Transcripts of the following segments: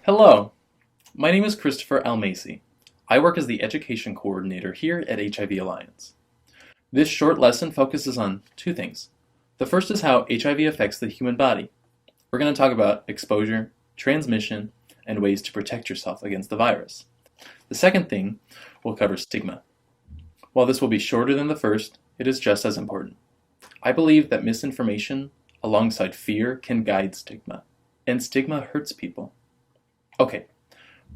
Hello, my name is Christopher Almasi. I work as the Education Coordinator here at HIV Alliance. This short lesson focuses on two things. The first is how HIV affects the human body. We're going to talk about exposure, transmission, and ways to protect yourself against the virus. The second thing will cover stigma. While this will be shorter than the first, it is just as important. I believe that misinformation alongside fear can guide stigma, and stigma hurts people. Okay,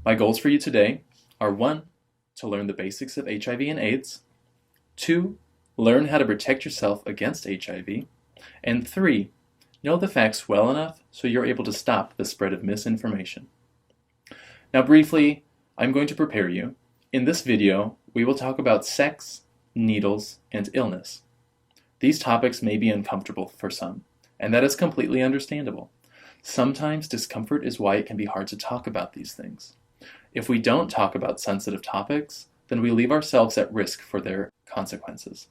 my goals for you today are 1. To learn the basics of HIV and AIDS, 2. Learn how to protect yourself against HIV, and 3. Know the facts well enough so you're able to stop the spread of misinformation. Now briefly, I'm going to prepare you. In this video, we will talk about sex, needles, and illness. These topics may be uncomfortable for some, and that is completely understandable. Sometimes discomfort is why it can be hard to talk about these things. If we don't talk about sensitive topics, then we leave ourselves at risk for their consequences.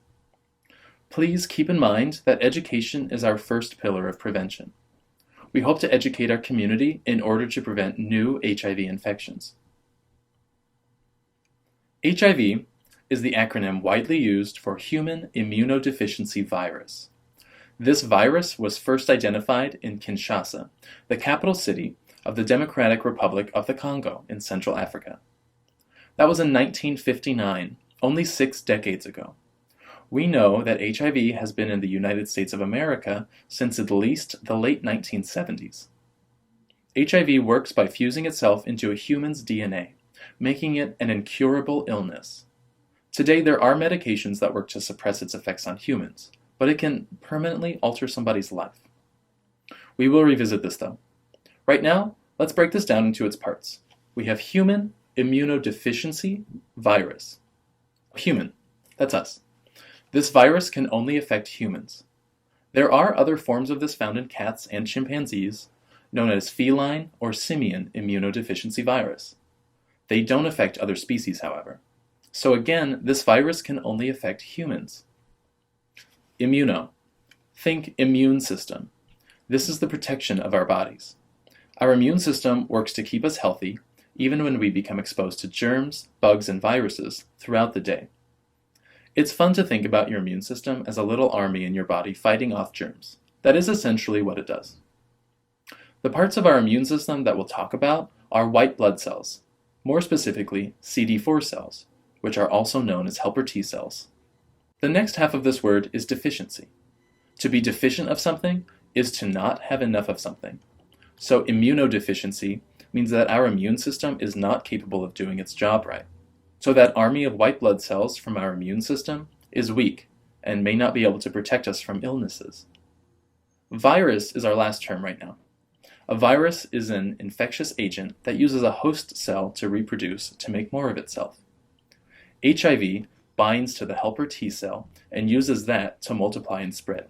Please keep in mind that education is our first pillar of prevention. We hope to educate our community in order to prevent new HIV infections. HIV is the acronym widely used for Human Immunodeficiency Virus. This virus was first identified in Kinshasa, the capital city of the Democratic Republic of the Congo in Central Africa. That was in 1959, only 6 decades ago. We know that HIV has been in the United States of America since at least the late 1970s. HIV works by fusing itself into a human's DNA, making it an incurable illness. Today, there are medications that work to suppress its effects on humans, but it can permanently alter somebody's life. We will revisit this though. Right now, let's break this down into its parts. We have human immunodeficiency virus. Human, that's us. This virus can only affect humans. There are other forms of this found in cats and chimpanzees, known as feline or simian immunodeficiency virus. They don't affect other species, however. So again, this virus can only affect humans. Immuno. Think immune system. This is the protection of our bodies. Our immune system works to keep us healthy, even when we become exposed to germs, bugs, and viruses throughout the day. It's fun to think about your immune system as a little army in your body fighting off germs. That is essentially what it does. The parts of our immune system that we'll talk about are white blood cells, more specifically CD4 cells, which are also known as helper T cells. The next half of this word is deficiency. To be deficient of something is to not have enough of something. So immunodeficiency means that our immune system is not capable of doing its job right. So that army of white blood cells from our immune system is weak and may not be able to protect us from illnesses. Virus is our last term right now. A virus is an infectious agent that uses a host cell to reproduce to make more of itself. HIV binds to the helper T cell and uses that to multiply and spread.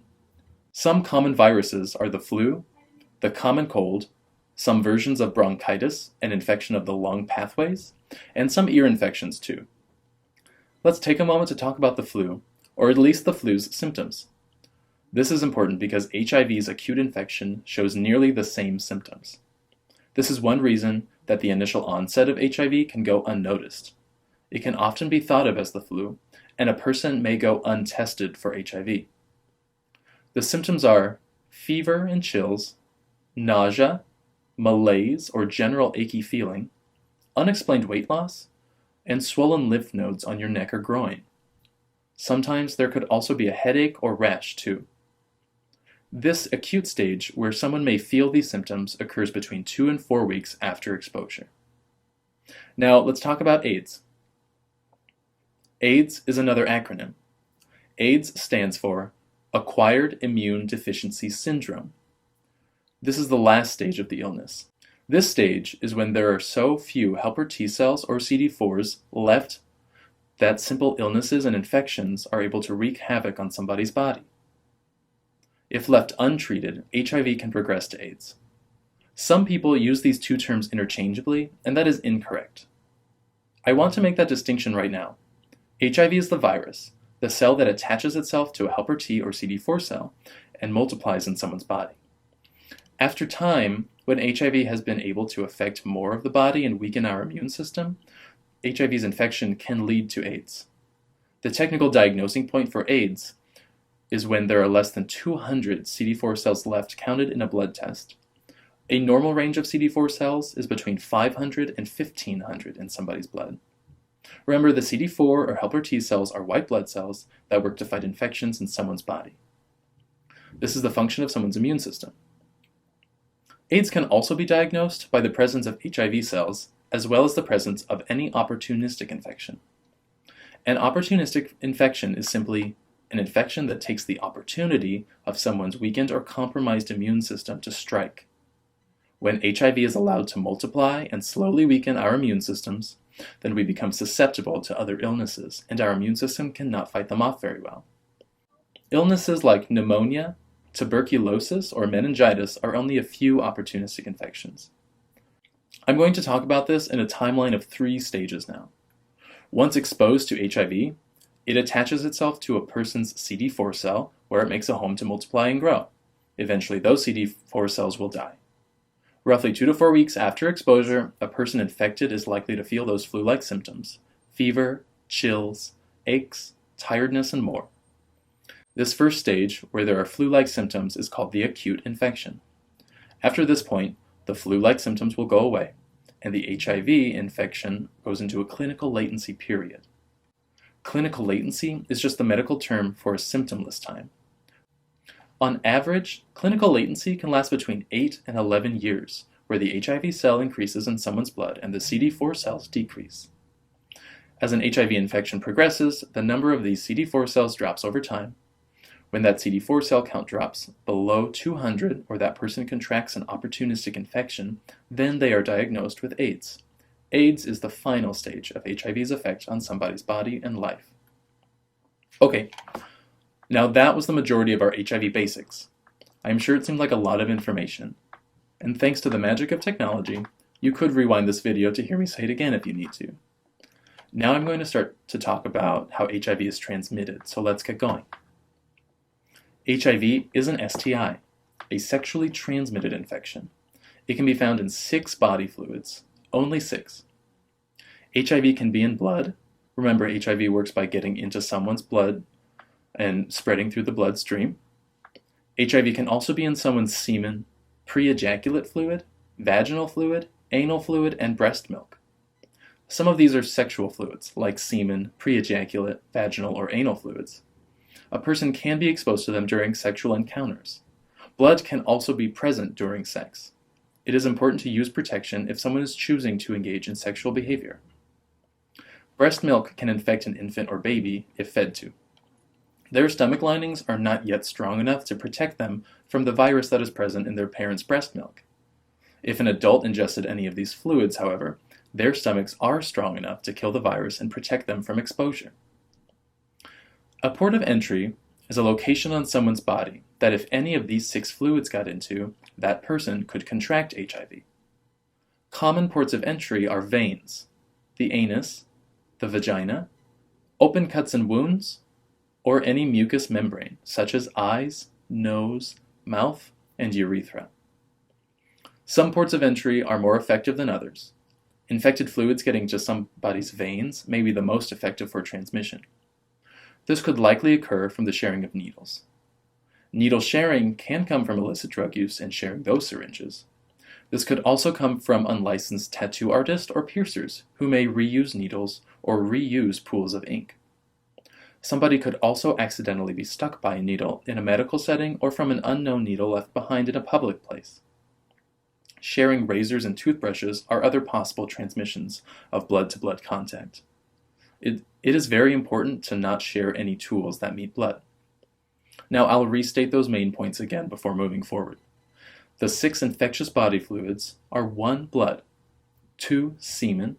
Some common viruses are the flu, the common cold, some versions of bronchitis, an infection of the lung pathways, and some ear infections too. Let's take a moment to talk about the flu, or at least the flu's symptoms. This is important because HIV's acute infection shows nearly the same symptoms. This is one reason that the initial onset of HIV can go unnoticed. It can often be thought of as the flu, and a person may go untested for HIV. The symptoms are fever and chills, nausea, malaise or general achy feeling, unexplained weight loss, and swollen lymph nodes on your neck or groin. Sometimes there could also be a headache or rash too. This acute stage, where someone may feel these symptoms, occurs between 2 and 4 weeks after exposure. Now let's talk about AIDS. AIDS is another acronym. AIDS stands for Acquired Immune Deficiency Syndrome. This is the last stage of the illness. This stage is when there are so few helper T cells or CD4s left that simple illnesses and infections are able to wreak havoc on somebody's body. If left untreated, HIV can progress to AIDS. Some people use these two terms interchangeably, and that is incorrect. I want to make that distinction right now. HIV is the virus, the cell that attaches itself to a helper T or CD4 cell and multiplies in someone's body. After time, when HIV has been able to affect more of the body and weaken our immune system, HIV's infection can lead to AIDS. The technical diagnosing point for AIDS is when there are less than 200 CD4 cells left counted in a blood test. A normal range of CD4 cells is between 500 and 1500 in somebody's blood. Remember, the CD4 or helper T cells are white blood cells that work to fight infections in someone's body. This is the function of someone's immune system. AIDS can also be diagnosed by the presence of HIV cells, as well as the presence of any opportunistic infection. An opportunistic infection is simply an infection that takes the opportunity of someone's weakened or compromised immune system to strike. When HIV is allowed to multiply and slowly weaken our immune systems, then we become susceptible to other illnesses, and our immune system cannot fight them off very well. Illnesses like pneumonia, tuberculosis, or meningitis are only a few opportunistic infections. I'm going to talk about this in a timeline of 3 stages now. Once exposed to HIV, it attaches itself to a person's CD4 cell, where it makes a home to multiply and grow. Eventually, those CD4 cells will die. Roughly 2 to 4 weeks after exposure, a person infected is likely to feel those flu-like symptoms: fever, chills, aches, tiredness, and more. This first stage, where there are flu-like symptoms, is called the acute infection. After this point, the flu-like symptoms will go away, and the HIV infection goes into a clinical latency period. Clinical latency is just the medical term for a symptomless time. On average, clinical latency can last between 8 and 11 years, where the HIV cell increases in someone's blood and the CD4 cells decrease. As an HIV infection progresses, the number of these CD4 cells drops over time. When that CD4 cell count drops below 200, or that person contracts an opportunistic infection, then they are diagnosed with AIDS. AIDS is the final stage of HIV's effect on somebody's body and life. Okay, now that was the majority of our HIV basics. I'm sure it seemed like a lot of information. And thanks to the magic of technology, you could rewind this video to hear me say it again if you need to. Now I'm going to start to talk about how HIV is transmitted, so let's get going. HIV is an STI, a sexually transmitted infection. It can be found in 6 body fluids, only 6. HIV can be in blood. Remember, HIV works by getting into someone's blood and spreading through the bloodstream. HIV can also be in someone's semen, pre-ejaculate fluid, vaginal fluid, anal fluid, and breast milk. Some of these are sexual fluids, like semen, pre-ejaculate, vaginal, or anal fluids. A person can be exposed to them during sexual encounters. Blood can also be present during sex. It is important to use protection if someone is choosing to engage in sexual behavior. Breast milk can infect an infant or baby if fed to. Their stomach linings are not yet strong enough to protect them from the virus that is present in their parents' breast milk. If an adult ingested any of these fluids, however, their stomachs are strong enough to kill the virus and protect them from exposure. A port of entry is a location on someone's body that if any of these 6 fluids got into, that person could contract HIV. Common ports of entry are veins, the anus, the vagina, open cuts and wounds, or any mucous membrane, such as eyes, nose, mouth, and urethra. Some ports of entry are more effective than others. Infected fluids getting to somebody's veins may be the most effective for transmission. This could likely occur from the sharing of needles. Needle sharing can come from illicit drug use and sharing those syringes. This could also come from unlicensed tattoo artists or piercers who may reuse needles or reuse pools of ink. Somebody could also accidentally be stuck by a needle in a medical setting or from an unknown needle left behind in a public place. Sharing razors and toothbrushes are other possible transmissions of blood-to-blood contact. It is very important to not share any tools that meet blood. Now I'll restate those main points again before moving forward. The 6 infectious body fluids are 1 blood, 2 semen,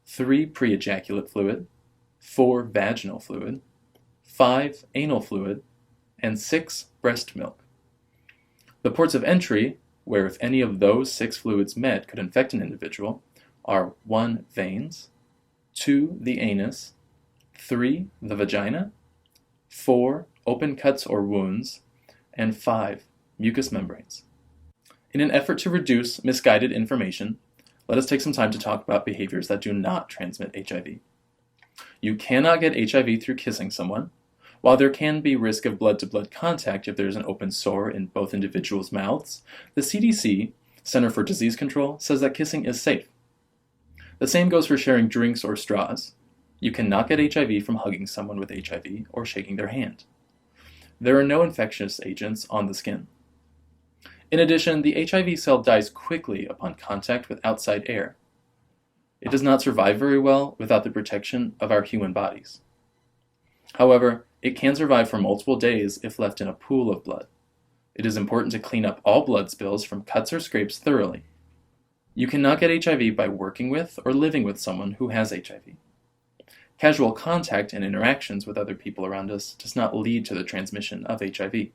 3 pre-ejaculate fluid, 4 vaginal fluid, 5 anal fluid, and 6 breast milk. The ports of entry, where if any of those 6 fluids met could infect an individual, are 1 veins, 2 the anus, 3 the vagina, 4 open cuts or wounds, and 5 mucous membranes. In an effort to reduce misguided information, let us take some time to talk about behaviors that do not transmit HIV. You cannot get HIV through kissing someone. While there can be risk of blood-to-blood contact if there is an open sore in both individuals' mouths, the CDC, Center for Disease Control, says that kissing is safe. The same goes for sharing drinks or straws. You cannot get HIV from hugging someone with HIV or shaking their hand. There are no infectious agents on the skin. In addition, the HIV cell dies quickly upon contact with outside air. It does not survive very well without the protection of our human bodies. However, it can survive for multiple days if left in a pool of blood. It is important to clean up all blood spills from cuts or scrapes thoroughly. You cannot get HIV by working with or living with someone who has HIV. Casual contact and interactions with other people around us does not lead to the transmission of HIV.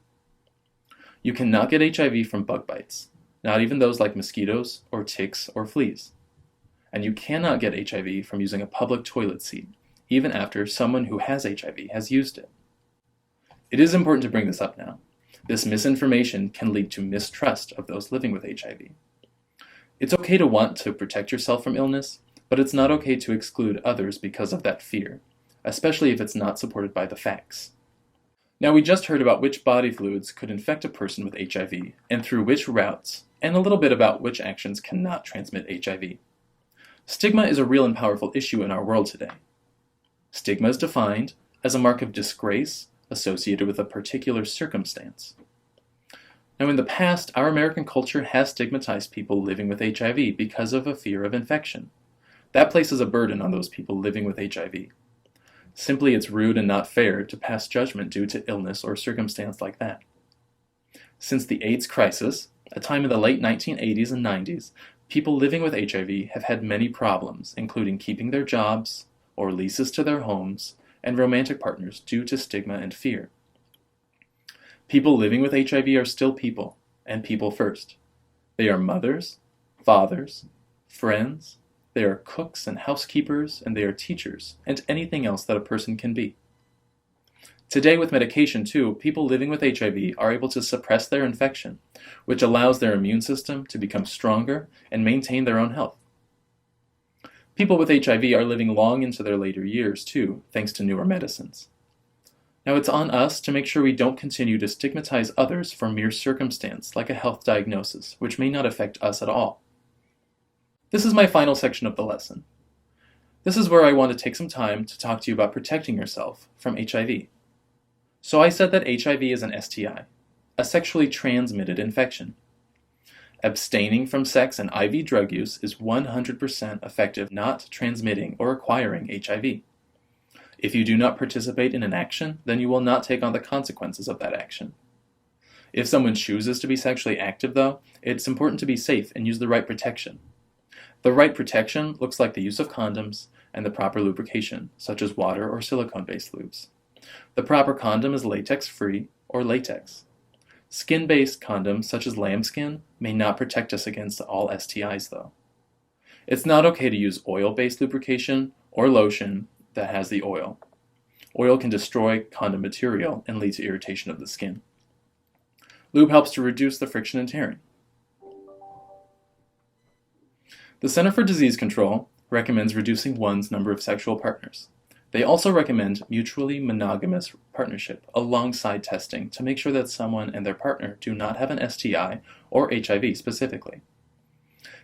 You cannot get HIV from bug bites, not even those like mosquitoes or ticks or fleas. And you cannot get HIV from using a public toilet seat, even after someone who has HIV has used it. It is important to bring this up now. This misinformation can lead to mistrust of those living with HIV. It's okay to want to protect yourself from illness, but it's not okay to exclude others because of that fear, especially if it's not supported by the facts. Now, we just heard about which body fluids could infect a person with HIV and through which routes, and a little bit about which actions cannot transmit HIV. Stigma is a real and powerful issue in our world today. Stigma is defined as a mark of disgrace associated with a particular circumstance. Now, in the past, our American culture has stigmatized people living with HIV because of a fear of infection. That places a burden on those people living with HIV. Simply, it's rude and not fair to pass judgment due to illness or circumstance like that. Since the AIDS crisis, a time in the late 1980s and 90s, people living with HIV have had many problems, including keeping their jobs, or leases to their homes, and romantic partners due to stigma and fear. People living with HIV are still people, and people first. They are mothers, fathers, friends, they are cooks and housekeepers, and they are teachers, and anything else that a person can be. Today, with medication too, people living with HIV are able to suppress their infection, which allows their immune system to become stronger and maintain their own health. People with HIV are living long into their later years too, thanks to newer medicines. Now, it's on us to make sure we don't continue to stigmatize others for mere circumstance, like a health diagnosis, which may not affect us at all. This is my final section of the lesson. This is where I want to take some time to talk to you about protecting yourself from HIV. So I said that HIV is an STI, a sexually transmitted infection. Abstaining from sex and IV drug use is 100% effective not transmitting or acquiring HIV. If you do not participate in an action, then you will not take on the consequences of that action. If someone chooses to be sexually active, though, it's important to be safe and use the right protection. The right protection looks like the use of condoms and the proper lubrication, such as water or silicone-based lubes. The proper condom is latex-free or latex. Skin-based condoms, such as lambskin, may not protect us against all STIs, though. It's not okay to use oil-based lubrication or lotion that has the oil. Oil can destroy condom material and lead to irritation of the skin. Lube helps to reduce the friction and tearing. The Center for Disease Control recommends reducing one's number of sexual partners. They also recommend mutually monogamous partnership alongside testing to make sure that someone and their partner do not have an STI or HIV specifically.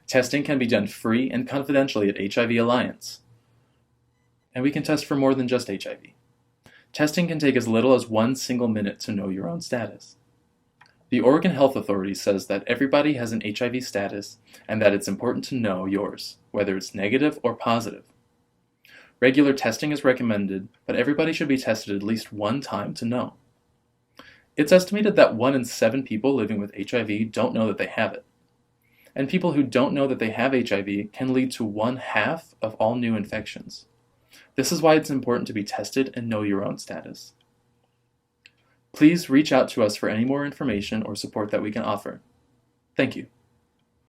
Testing can be done free and confidentially at HIV Alliance. And we can test for more than just HIV. Testing can take as little as 1 single minute to know your own status. The Oregon Health Authority says that everybody has an HIV status and that it's important to know yours, whether it's negative or positive. Regular testing is recommended, but everybody should be tested at least 1 time to know. It's estimated that 1 in 7 people living with HIV don't know that they have it. And people who don't know that they have HIV can lead to 1/2 of all new infections. This is why it's important to be tested and know your own status. Please reach out to us for any more information or support that we can offer. Thank you.